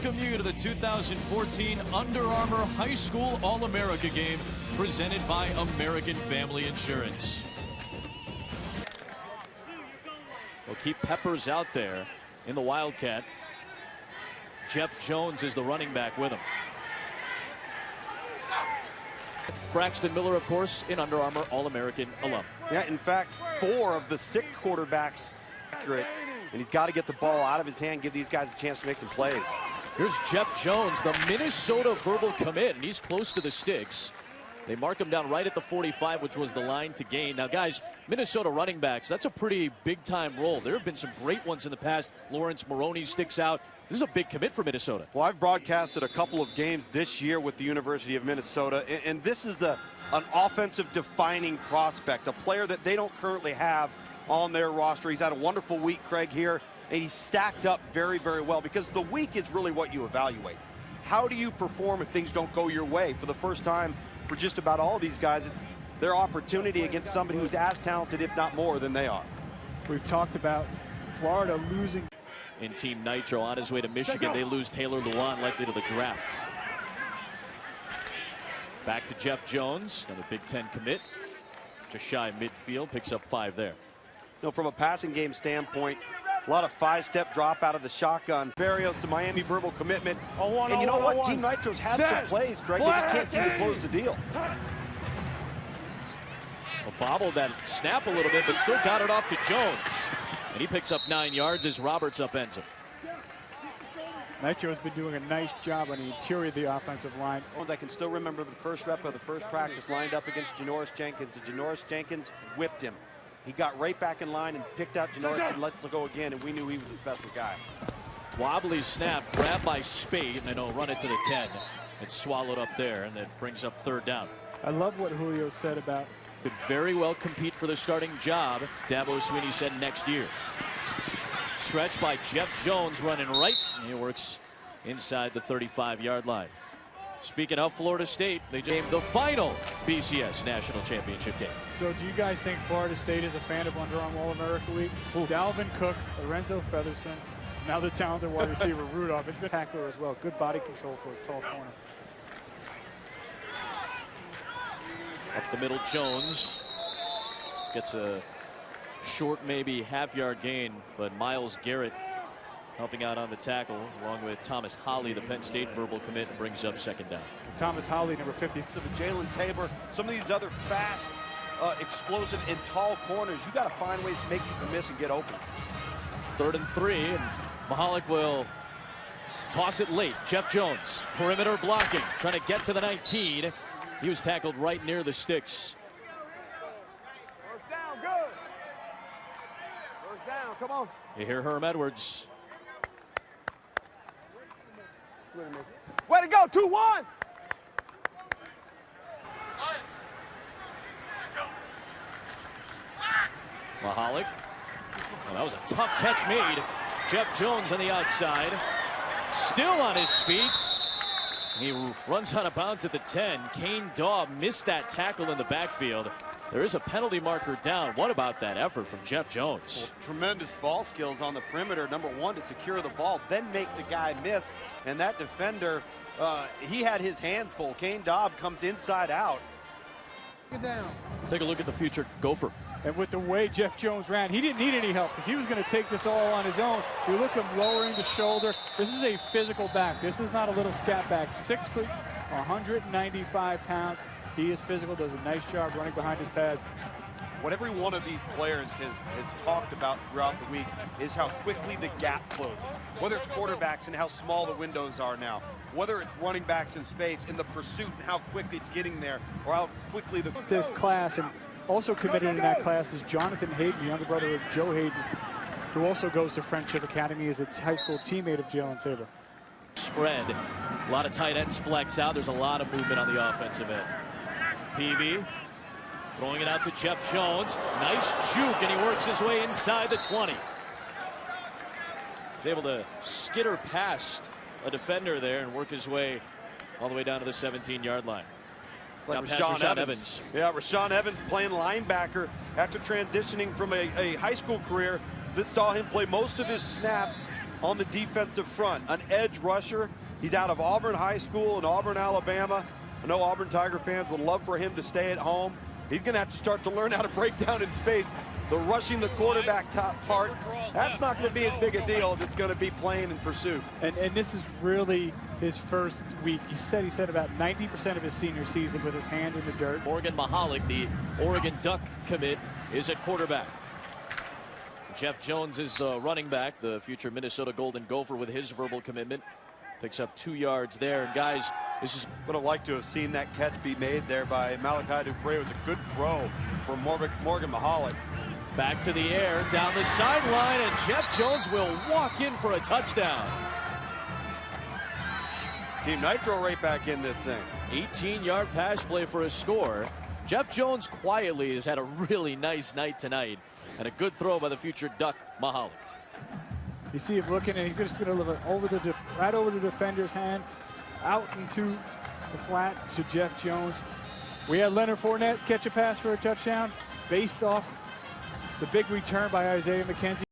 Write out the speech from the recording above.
welcome you to the 2014 Under Armour High School All-America game presented by American Family Insurance. We'll keep Peppers out there in the Wildcat. Jeff Jones is the running back with him. Braxton Miller, of course, an Under Armour All-American alum. Yeah, in fact, 4 of the 6 quarterbacks accurate, and he's got to get the ball out of his hand, give these guys a chance to make some plays. Here's Jeff Jones, the Minnesota verbal commit, and he's close to the sticks. They mark him down right at the 45, which was the line to gain. Now, guys, Minnesota running backs, that's a pretty big-time role. There have been some great ones in the past. Lawrence Maroney sticks out. This is a big commit for Minnesota. Well, I've broadcasted a couple of games this year with the University of Minnesota, and this is an offensive defining prospect, a player that they don't currently have on their roster. He's had a wonderful week, Craig, here, and he's stacked up very, very well, because the week is really what you evaluate. How do you perform if things don't go your way? For the first time for just about all these guys, it's their opportunity against somebody who's as talented, if not more, than they are. We've talked about Florida losing. In Team Nitro on his way to Michigan, they lose Taylor Lewan, likely to the draft. Back to Jeff Jones, another Big Ten commit. Just shy midfield, picks up 5 there. From a passing game standpoint, a lot of 5-step drop out of the shotgun. Barrios, the Miami verbal commitment. And you know what? Team Nitro's had some plays, Greg. They just can't seem to close the deal. Well, bobbled that snap a little bit, but still got it off to Jones. And he picks up 9 yards as Roberts upends him. Nitro's been doing a nice job on the interior of the offensive line. I can still remember the first rep of the first practice lined up against Janoris Jenkins, and Janoris Jenkins whipped him. He got right back in line and picked out Janoris and let's go again, and we knew he was a special guy. Wobbly snap, grabbed by Spade, and then he'll run it to the 10. It's swallowed up there, and that brings up 3rd down. I love what Julio said about could very well compete for the starting job. Dabo Sweeney said next year. Stretch by Jeff Jones running right. He works inside the 35-yard line. Speaking of Florida State, they named the final BCS National Championship game. So do you guys think Florida State is a fan of Under Armour All-America Week? Dalvin Cook, Lorenzo Featherston, now the talented wide receiver Rudolph. It's been tackler as well. Good body control for a tall corner. Up the middle, Jones gets a short, maybe half-yard gain, but Myles Garrett helping out on the tackle, along with Thomas Holly, the Penn State verbal commit, and brings up 2nd down. Thomas Holly, number 50. So the Jalen Tabor, some of these other fast, explosive, and tall corners, you got to find ways to make people miss and get open. 3rd and 3, and Mahalik will toss it late. Jeff Jones, perimeter blocking, trying to get to the 19. He was tackled right near the sticks. First down, good. First down, come on. You hear Herm Edwards. Way to go, 2-1. Mahalik. Well, that was a tough catch made. Jeff Jones on the outside. Still on his feet. He runs out of bounds at the 10. Kane Daub missed that tackle in the backfield. There is a penalty marker down. What about that effort from Jeff Jones? Well, tremendous ball skills on the perimeter. Number 1, to secure the ball, then make the guy miss. And that defender, he had his hands full. Kane Daub comes inside out. Get down. Take a look at the future Gopher. And with the way Jeff Jones ran, he didn't need any help because he was going to take this all on his own. You look at him lowering the shoulder. This is a physical back. This is not a little scat back. 6 foot, 195 pounds. He is physical, does a nice job running behind his pads. What every one of these players has talked about throughout the week is how quickly the gap closes. Whether it's quarterbacks and how small the windows are now, whether it's running backs in space in the pursuit and how quickly it's getting there, or how quickly this class, and also committed in that class is Jonathan Hayden, the younger brother of Joe Hayden, who also goes to Friendship Academy as a high school teammate of Jalen Tabor. Spread. A lot of tight ends flex out. There's a lot of movement on the offensive end. Peavy throwing it out to Jeff Jones. Nice juke, and he works his way inside the 20. He's able to skitter past a defender there and work his way all the way down to the 17-yard line. Like Rashawn Evans. Yeah, Rashawn Evans playing linebacker after transitioning from a high school career that saw him play most of his snaps on the defensive front, an edge rusher. He's out of Auburn High School in Auburn, Alabama. I know Auburn Tiger fans would love for him to stay at home. He's going to have to start to learn how to break down in space. The rushing the quarterback top part, that's not going to be as big a deal as it's going to be playing in pursuit. And this is really his first week. He said about 90% of his senior season with his hand in the dirt. Morgan Mahalik, the Oregon Duck commit, is at quarterback. Jeff Jones is the running back, the future Minnesota Golden Gopher with his verbal commitment. Picks up 2 yards there. And guys, this is... Would have liked to have seen that catch be made there by Malachi Dupre. It was a good throw from Morgan Mahalik. Back to the air, down the sideline, and Jeff Jones will walk in for a touchdown. Team Nitro right back in this thing. 18-yard pass play for a score. Jeff Jones quietly has had a really nice night tonight, and a good throw by the future Duck Mahalik. You see him looking, and he's just going to live it right over the defender's hand, out into the flat to Jeff Jones. We had Leonard Fournette catch a pass for a touchdown based off the big return by Isaiah McKenzie.